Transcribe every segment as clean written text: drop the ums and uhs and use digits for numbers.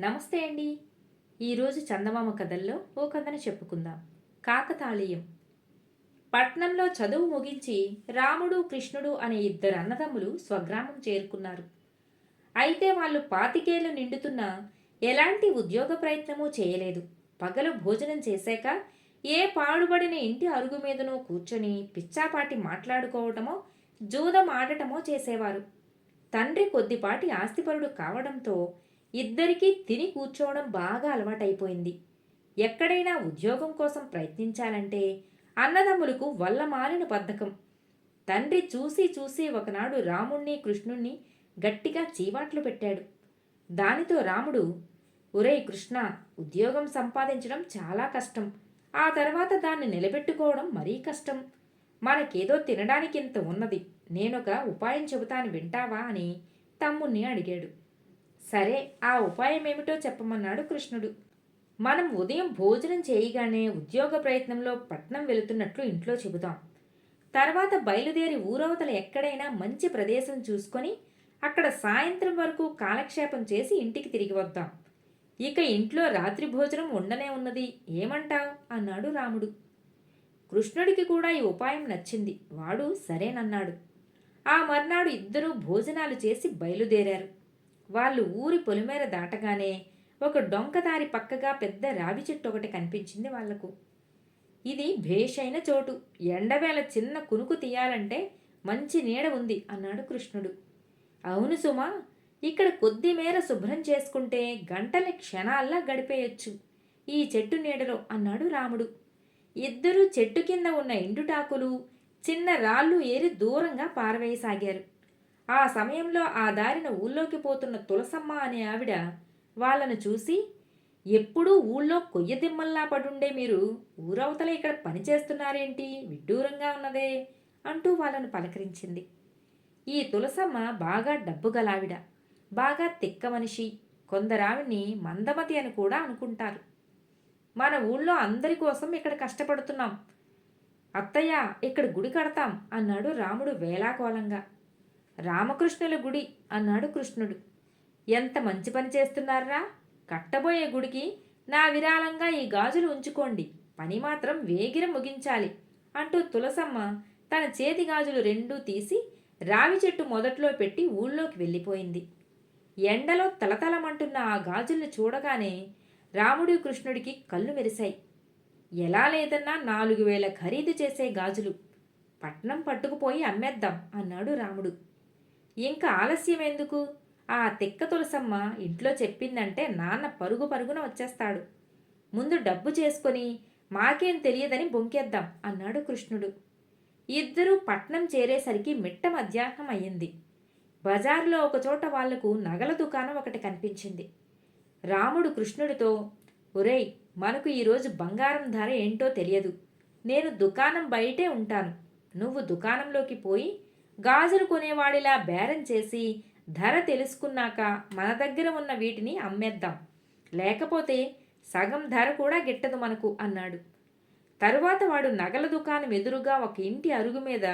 నమస్తే అండి. ఈరోజు చందమామ కథల్లో ఓ కథను చెప్పుకుందాం. కాకతాళీయం. పట్నంలో చదువు ముగించి రాముడు, కృష్ణుడు అనే ఇద్దరు అన్నదమ్ములు స్వగ్రామం చేరుకున్నారు. అయితే వాళ్ళు 25 నిండుతున్నా ఎలాంటి ఉద్యోగ ప్రయత్నమూ చేయలేదు. పగలు భోజనం చేశాక ఏ పాడుబడిన ఇంటి అరుగు మీదనో కూర్చొని పిచ్చాపాటి మాట్లాడుకోవటమో, జూదం ఆడటమో చేసేవారు. తండ్రి కొద్దిపాటి ఆస్తిపరుడు కావడంతో ఇద్దరికీ తిని కూర్చోవడం బాగా అలవాటైపోయింది. ఎక్కడైనా ఉద్యోగం కోసం ప్రయత్నించాలంటే అన్నదమ్ములకు వల్లమాలిన బద్ధకం. తండ్రి చూసి చూసి ఒకనాడు రాముణ్ణి, కృష్ణుణ్ణి గట్టిగా చీవాట్లు పెట్టాడు. దానితో రాముడు, ఒరేయ్ కృష్ణ, ఉద్యోగం సంపాదించడం చాలా కష్టం. ఆ తర్వాత దాన్ని నిలబెట్టుకోవడం మరీ కష్టం. మనకేదో తినడానికింత ఉన్నది. నేనొక ఉపాయం చెబుతాను, వింటావా అని తమ్ముణ్ణి అడిగాడు. సరే, ఆ ఉపాయమేమిటో చెప్పమన్నాడు కృష్ణుడు. మనం ఉదయం భోజనం చేయగానే ఉద్యోగ ప్రయత్నంలో పట్నం వెళుతున్నట్లు ఇంట్లో చెబుతాం. తర్వాత బయలుదేరి ఊరవతల ఎక్కడైనా మంచి ప్రదేశం చూసుకొని అక్కడ సాయంత్రం వరకు కాలక్షేపం చేసి ఇంటికి తిరిగి వద్దాం. ఇక ఇంట్లో రాత్రి భోజనం ఉండనే ఉన్నది, ఏమంటావ్ అన్నాడు రాముడు. కృష్ణుడికి కూడా ఈ ఉపాయం నచ్చింది. వాడు సరేనన్నాడు. ఆ మర్నాడు ఇద్దరూ భోజనాలు చేసి బయలుదేరారు. వాళ్ళు ఊరి పొలిమేర దాటగానే ఒక డొంకదారి పక్కగా పెద్ద రావి చెట్టు ఒకటి కనిపించింది వాళ్లకు. ఇది భేషైన చోటు. ఎండవేళ చిన్న కునుకు తీయాలంటే మంచి నీడ ఉంది అన్నాడు కృష్ణుడు. అవును సుమా, ఇక్కడ కొద్ది మేర శుభ్రం చేసుకుంటే గంటల క్షణాల్లా గడిపేయొచ్చు ఈ చెట్టు నీడలో అన్నాడు రాముడు. ఇద్దరూ చెట్టు కింద ఉన్న ఎండుటాకులు, చిన్న రాళ్ళు ఏరి దూరంగా పారవేయసాగారు. ఆ సమయంలో ఆ దారిన ఊళ్ళోకి పోతున్న తులసమ్మ అనే ఆవిడ వాళ్ళను చూసి, ఎప్పుడూ ఊళ్ళో కొయ్యదిమ్మల్లా పడుండే మీరు ఊరవతల ఇక్కడ పనిచేస్తున్నారేంటి, విడ్డూరంగా ఉన్నదే అంటూ వాళ్ళను పలకరించింది. ఈ తులసమ్మ బాగా డబ్బు గలావిడ, బాగా తిక్క మనిషి. కొందరావిడ్ని మందమతి అని కూడా అనుకుంటారు. మన ఊళ్ళో అందరి కోసం ఇక్కడ కష్టపడుతున్నాం. అత్తయ్య, ఇక్కడ గుడి కడతాం అన్నాడు రాముడు వేలాకోలంగా. రామకృష్ణుల గుడి అన్నాడు కృష్ణుడు. ఎంత మంచి పని చేస్తున్నారా! కట్టబోయే గుడికి నా విరాళంగా ఈ గాజులు ఉంచుకోండి. పని మాత్రం వేగిర ముగించాలి అంటూ తులసమ్మ తన చేతి గాజులు రెండూ తీసి రావి చెట్టు మొదట్లో పెట్టి ఊళ్ళోకి వెళ్ళిపోయింది. ఎండలో తలతలమంటున్న ఆ గాజుల్ని చూడగానే రాముడి, కృష్ణుడికి కళ్ళు మెరిశాయి. ఎలా లేదన్నా 4000 ఖరీదు చేసే గాజులు. పట్నం పట్టుకుపోయి అమ్మేద్దాం అన్నాడు రాముడు. ఇంకా ఆలస్యం ఎందుకు? ఆ తిక్క తులసమ్మ ఇంట్లో చెప్పిందంటే నాన్న పరుగు పరుగున వచ్చేస్తాడు. ముందు డబ్బు చేసుకొని మాకేం తెలియదని బొంకేద్దాం అన్నాడు కృష్ణుడు. ఇద్దరూ పట్నం చేరేసరికి మిట్ట మధ్యాహ్నం అయ్యింది. బజారులో ఒకచోట వాళ్లకు నగల దుకాణం ఒకటి కనిపించింది. రాముడు కృష్ణుడితో, ఒరేయ్, మనకు ఈరోజు బంగారం ధర ఏంటో తెలియదు. నేను దుకాణం బయటే ఉంటాను. నువ్వు దుకాణంలోకి పోయి గాజులు కొనేవాడిలా బేరం చేసి ధర తెలుసుకున్నాక మన దగ్గర ఉన్న వీటిని అమ్మేద్దాం. లేకపోతే సగం ధర కూడా గిట్టదు మనకు అన్నాడు. తరువాత వాడు నగల దుకాణం ఎదురుగా ఒక ఇంటి అరుగు మీద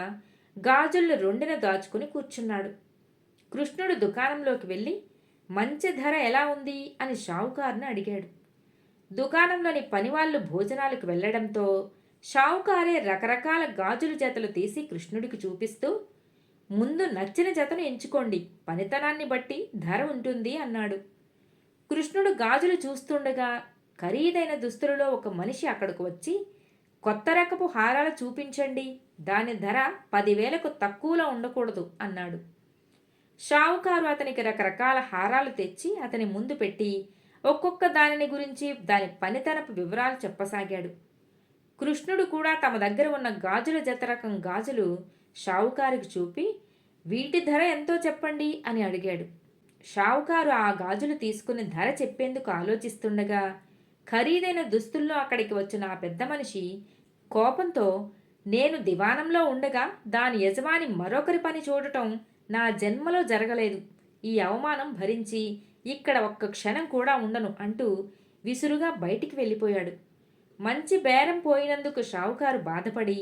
గాజుళ్ళు రెండిన దాచుకుని కూర్చున్నాడు. కృష్ణుడు దుకాణంలోకి వెళ్ళి మంచి ధర ఎలా ఉంది అని షావుకారుని అడిగాడు. దుకాణంలోని పనివాళ్లు భోజనాలకు వెళ్లడంతో షావుకారే రకరకాల గాజుల జతలు తీసి కృష్ణుడికి చూపిస్తూ, ముందు నచ్చిన జతను ఎంచుకోండి, పనితనాన్ని బట్టి ధర ఉంటుంది అన్నాడు. కృష్ణుడు గాజులు చూస్తుండగా ఖరీదైన దుస్తులలో ఒక మనిషి అక్కడికి వచ్చి, కొత్త రకపు హారాలు చూపించండి, దాని ధర 10,000కు తక్కువలో ఉండకూడదు అన్నాడు. షావుకారు అతనికి రకరకాల హారాలు తెచ్చి అతని ముందు పెట్టి ఒక్కొక్క దానిని గురించి దాని పనితనపు వివరాలు చెప్పసాగాడు. కృష్ణుడు కూడా తమ దగ్గర ఉన్న గాజుల జత రకం గాజులు షావుకారుకి చూపి, వీటి ధర ఎంతో చెప్పండి అని అడిగాడు. షావుకారు ఆ గాజులు తీసుకుని ధర చెప్పేందుకు ఆలోచిస్తుండగా ఖరీదైన దుస్తుల్లో అక్కడికి వచ్చిన ఆ పెద్ద మనిషి కోపంతో, నేను దివాణంలో ఉండగా దాని యజమాని మరొకరి పని చూడటం నా జన్మలో జరగలేదు. ఈ అవమానం భరించి ఇక్కడ ఒక్క క్షణం కూడా ఉండను అంటూ విసురుగా బయటికి వెళ్ళిపోయాడు. మంచి బేరం పోయినందుకు షావుకారు బాధపడి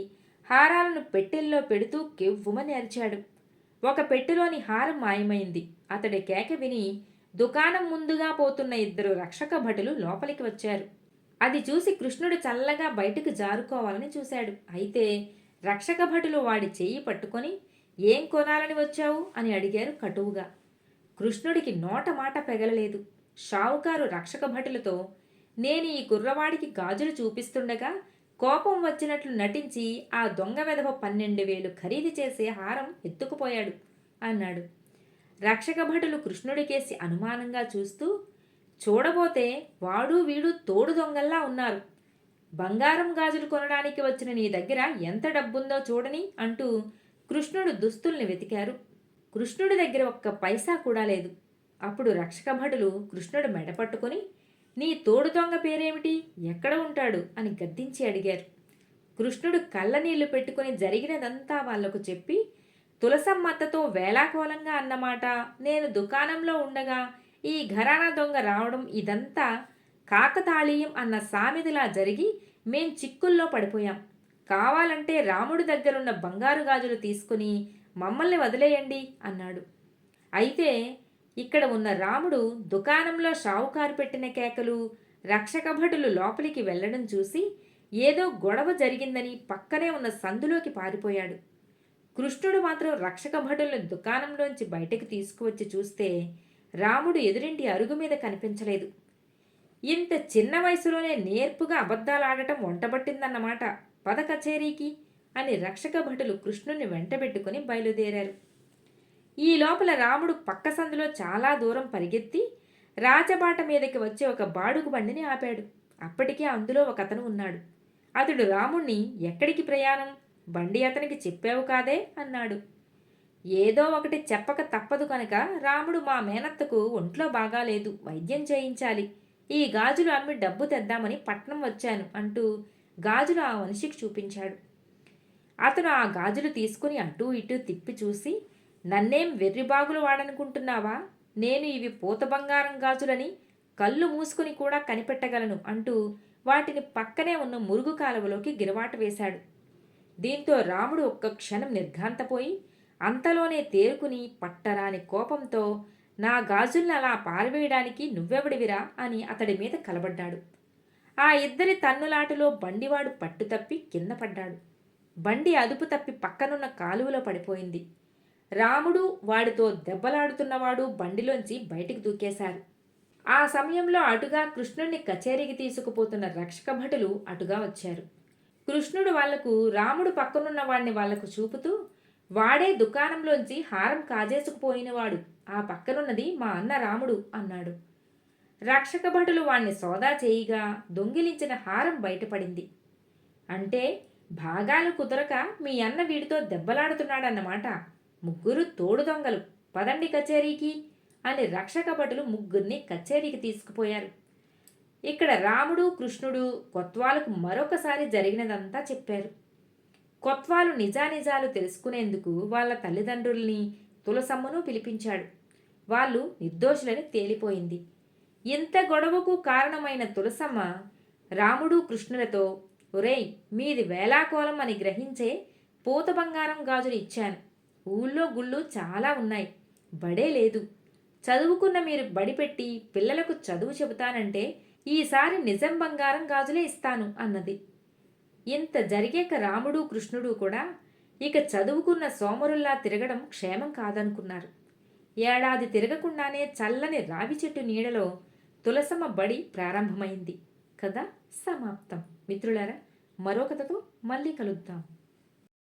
హారాలను పెట్టెల్లో పెడుతూ కెవ్వుమని అరిచాడు. ఒక పెట్టెలోని హారం మాయమైంది. అతడి కేక విని దుకాణం ముందుగా పోతున్న ఇద్దరు రక్షక భటులు లోపలికి వచ్చారు. అది చూసి కృష్ణుడు చల్లగా బయటకు జారుకోవాలని చూశాడు. అయితే రక్షక భటులు వాడి చెయ్యి పట్టుకొని, ఏం కొనాలని వచ్చావు అని అడిగారు కటువుగా. కృష్ణుడికి నోట మాట పెగలలేదు. షావుకారు రక్షక భటులతో, నేను ఈ కుర్రవాడికి గాజులు చూపిస్తుండగా కోపం వచ్చినట్లు నటించి ఆ దొంగ వెధవ 12,000 ఖరీదు చేసే హారం ఎత్తుకుపోయాడు అన్నాడు. రక్షక భటులు కృష్ణుడికేసి అనుమానంగా చూస్తూ, చూడబోతే వాడు వీడు తోడు దొంగల్లా ఉన్నారు. బంగారం గాజులు కొనడానికి వచ్చిన నీ దగ్గర ఎంత డబ్బుందో చూడని అంటూ కృష్ణుడు దుస్తుల్ని వెతికారు. కృష్ణుడి దగ్గర ఒక్క పైసా కూడా లేదు. అప్పుడు రక్షక భటులు కృష్ణుడు మెడ పట్టుకుని, నీ తోడు దొంగ పేరేమిటి, ఎక్కడ ఉంటాడు అని గద్దించి అడిగారు. కృష్ణుడు కళ్ళనీళ్లు పెట్టుకుని జరిగినదంతా వాళ్లకు చెప్పి, తులసమ్మత్తతో వేలాకోలంగా అన్నమాట, నేను దుకాణంలో ఉండగా ఈ ఘరానా దొంగ రావడం ఇదంతా కాకతాళీయం అన్న సామెతలా జరిగి మేం చిక్కుల్లో పడిపోయాం. కావాలంటే రాముడి దగ్గరున్న బంగారు గాజులు తీసుకుని మమ్మల్ని వదిలేయండి అన్నాడు. అయితే ఇక్కడ ఉన్న రాముడు దుకాణంలో షావుకారు పెట్టిన కేకలు, రక్షక భటులు లోపలికి వెళ్లడం చూసి ఏదో గొడవ జరిగిందని పక్కనే ఉన్న సందులోకి పారిపోయాడు. కృష్ణుడు మాత్రం రక్షక భటులను దుకాణంలోంచి బయటకు తీసుకువచ్చి చూస్తే రాముడు ఎదురింటి అరుగు మీద కనిపించలేదు. ఇంత చిన్న వయసులోనే నేర్పుగా అబద్ధాలాడటం వంటబట్టిందన్నమాట, పద కచేరీకి అని రక్షక భటులు కృష్ణుని వెంటబెట్టుకుని బయలుదేరారు. ఈ లోపల రాముడు పక్క సందులో చాలా దూరం పరిగెత్తి రాజబాట మీదకి వచ్చి ఒక బాడుగు బండిని ఆపాడు. అప్పటికే అందులో ఒక అతను ఉన్నాడు. అతడు రాముణ్ణి, ఎక్కడికి ప్రయాణం, బండి అతనికి చెప్పావు కాదే అన్నాడు. ఏదో ఒకటి చెప్పక తప్పదు కనుక రాముడు, మా మేనత్తకు ఒంట్లో బాగాలేదు, వైద్యం చేయించాలి, ఈ గాజులు అమ్మి డబ్బు తెద్దామని పట్నం వచ్చాను అంటూ గాజులు ఆ మనిషికి చూపించాడు. అతను ఆ గాజులు తీసుకుని అటూ ఇటూ తిప్పి చూసి, నన్నేం వెర్రిబాగులు వాడనుకుంటున్నావా, నేను ఇవి పూత బంగారం గాజులని కళ్ళు మూసుకుని కూడా కనిపెట్టగలను అంటూ వాటిని పక్కనే ఉన్న మురుగు కాలువలోకి గిరవాటు వేశాడు. దీంతో రాముడు ఒక్క క్షణం నిర్ఘాంతపోయి అంతలోనే తేరుకుని పట్టరాని కోపంతో, నా గాజుల్ని అలా పారవేయడానికి నువ్వెవడివిరా అని అతడి మీద కలబడ్డాడు. ఆ ఇద్దరి తన్నులాటలో బండివాడు పట్టుతప్పి కింద పడ్డాడు. బండి అదుపు తప్పి పక్కనున్న కాలువలో పడిపోయింది. రాముడు, వాడితో దెబ్బలాడుతున్నవాడు బండిలోంచి బయటికి దూకేశారు. ఆ సమయంలో అటుగా కృష్ణుణ్ణి కచేరీకి తీసుకుపోతున్న రక్షక భటులు అటుగా వచ్చారు. కృష్ణుడు వాళ్లకు రాముడు పక్కనున్న వాడిని వాళ్లకు చూపుతూ, వాడే దుకాణంలోంచి హారం కాజేసుకుపోయినవాడు, ఆ పక్కనున్నది మా అన్న రాముడు అన్నాడు. రక్షక భటులు వాణ్ణి సోదా చేయిగా దొంగిలించిన హారం బయటపడింది. అంటే భాగాలు కుదరక మీ అన్న వీడితో దెబ్బలాడుతున్నాడన్నమాట, ముగ్గురు తోడు దొంగలు, పదండి కచేరీకి అని రక్షక భటులు ముగ్గురిని కచేరీకి తీసుకుపోయారు. ఇక్కడ రాముడు, కృష్ణుడు కొత్వాలకు మరొకసారి జరిగినదంతా చెప్పారు. కొత్వాలు నిజానిజాలు తెలుసుకునేందుకు వాళ్ళ తల్లిదండ్రుల్ని, తులసమ్మను పిలిపించాడు. వాళ్ళు నిర్దోషులని తేలిపోయింది. ఇంత గొడవకు కారణమైన తులసమ్మ రాముడు, కృష్ణులతో, ఒరేయ్, మీది వేలాకోలం అని గ్రహించే పూత బంగారం గాజులు ఇచ్చాను. ఊళ్ళో గుళ్ళు చాలా ఉన్నాయి, బడే లేదు. చదువుకున్న మీరు బడి పెట్టి పిల్లలకు చదువు చెబుతానంటే ఈసారి నిజం బంగారం గాజులే ఇస్తాను అన్నది. ఇంత జరిగాక రాముడు, కృష్ణుడు కూడా ఇక చదువుకున్న సోమరుల్లా తిరగడం క్షేమం కాదనుకున్నారు. ఏడాది తిరగకుండానే చల్లని రావి చెట్టు నీడలో తులసమ్మ బడి ప్రారంభమైంది. కథ సమాప్తం. మిత్రులారా, మరో కథతో మళ్ళీ కలుద్దాం.